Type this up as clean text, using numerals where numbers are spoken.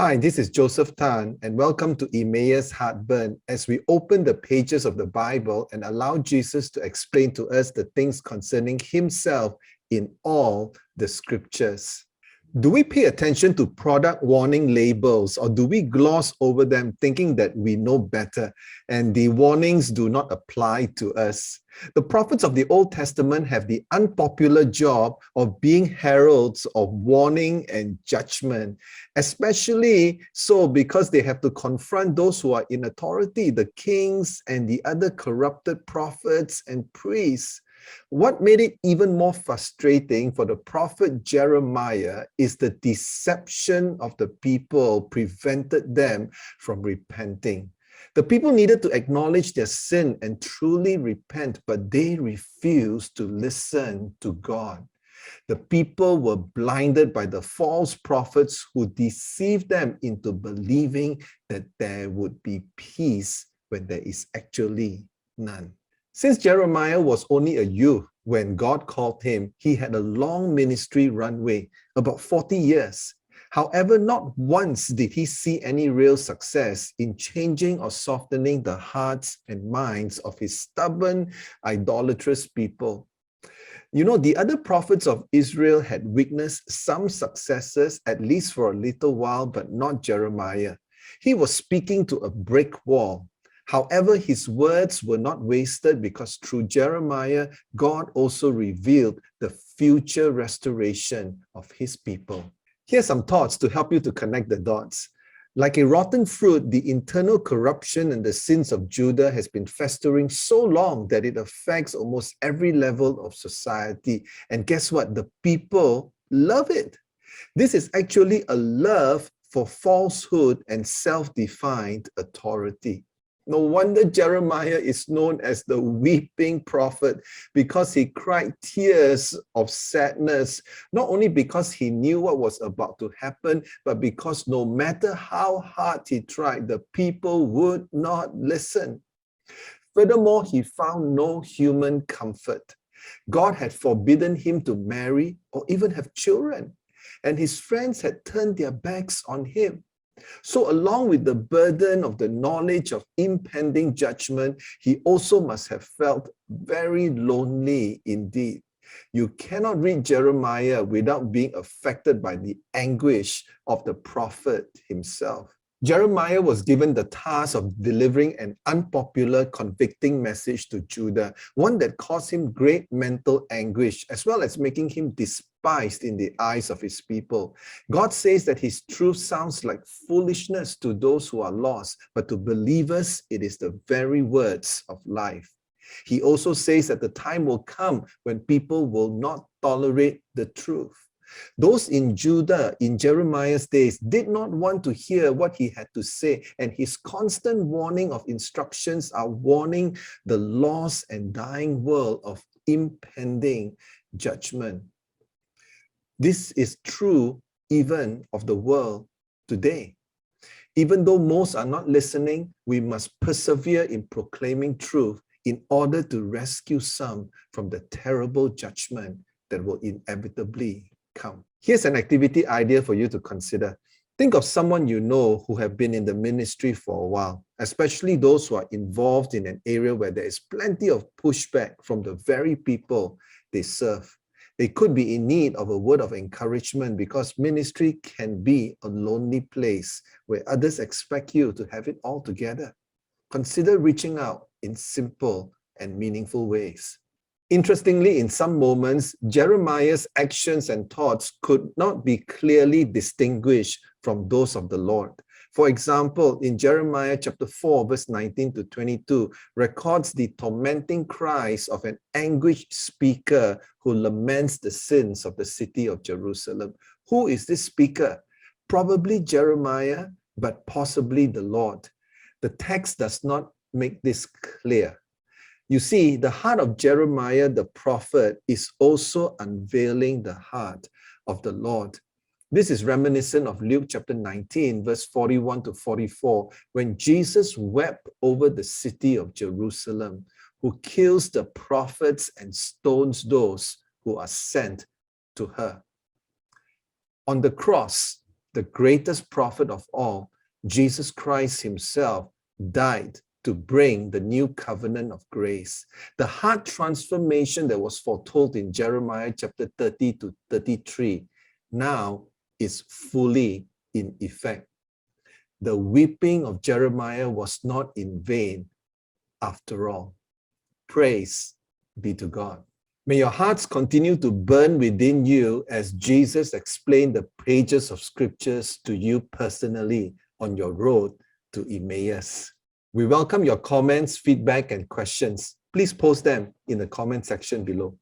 Hi, this is Joseph Tan, and welcome to Emmaus Heartburn as we open the pages of the Bible and allow Jesus to explain to us the things concerning himself in all the scriptures. Do we pay attention to product warning labels, or do we gloss over them thinking that we know better and the warnings do not apply to us? The prophets of the Old Testament have the unpopular job of being heralds of warning and judgment, especially so because they have to confront those who are in authority, the kings and the other corrupted prophets and priests. What made it even more frustrating for the prophet Jeremiah is the deception of the people prevented them from repenting. The people needed to acknowledge their sin and truly repent, but they refused to listen to God. The people were blinded by the false prophets who deceived them into believing that there would be peace when there is actually none. Since Jeremiah was only a youth when God called him, he had a long ministry runway, about 40 years. However, not once did he see any real success in changing or softening the hearts and minds of his stubborn, idolatrous people. You know, the other prophets of Israel had witnessed some successes, at least for a little while, but not Jeremiah. He was speaking to a brick wall. However, his words were not wasted because through Jeremiah, God also revealed the future restoration of his people. Here's some thoughts to help you to connect the dots. Like a rotten fruit, the internal corruption and the sins of Judah has been festering so long that it affects almost every level of society. And guess what? The people love it. This is actually a love for falsehood and self-defined authority. No wonder Jeremiah is known as the weeping prophet because he cried tears of sadness, not only because he knew what was about to happen, but because no matter how hard he tried, the people would not listen. Furthermore, he found no human comfort. God had forbidden him to marry or even have children, and his friends had turned their backs on him. So along with the burden of the knowledge of impending judgment, he also must have felt very lonely indeed. You cannot read Jeremiah without being affected by the anguish of the prophet himself. Jeremiah was given the task of delivering an unpopular, convicting message to Judah, one that caused him great mental anguish, as well as making him despised in the eyes of his people. God says that his truth sounds like foolishness to those who are lost, but to believers, it is the very words of life. He also says that the time will come when people will not tolerate the truth. Those in Judah in Jeremiah's days did not want to hear what he had to say, and his constant warning of instructions are warning the lost and dying world of impending judgment. This is true even of the world today. Even though most are not listening, we must persevere in proclaiming truth in order to rescue some from the terrible judgment that will inevitably come. Here's an activity idea for you to consider. Think of someone you know who have been in the ministry for a while, especially those who are involved in an area where there is plenty of pushback from the very people they serve. They could be in need of a word of encouragement because ministry can be a lonely place where others expect you to have it all together. Consider reaching out in simple and meaningful ways. Interestingly, in some moments, Jeremiah's actions and thoughts could not be clearly distinguished from those of the Lord. For example, in Jeremiah chapter 4, verse 19 to 22, records the tormenting cries of an anguished speaker who laments the sins of the city of Jerusalem. Who is this speaker? Probably Jeremiah, but possibly the Lord. The text does not make this clear. You see, the heart of Jeremiah the prophet is also unveiling the heart of the Lord. This is reminiscent of Luke chapter 19, verse 41 to 44, when Jesus wept over the city of Jerusalem, who kills the prophets and stones those who are sent to her. On the cross, the greatest prophet of all, Jesus Christ himself, died to bring the new covenant of grace. The heart transformation that was foretold in Jeremiah chapter 30 to 33 now is fully in effect. The weeping of Jeremiah was not in vain after all. Praise be to God. May your hearts continue to burn within you as Jesus explained the pages of scriptures to you personally on your road to Emmaus. We welcome your comments, feedback, and questions. Please post them in the comment section below.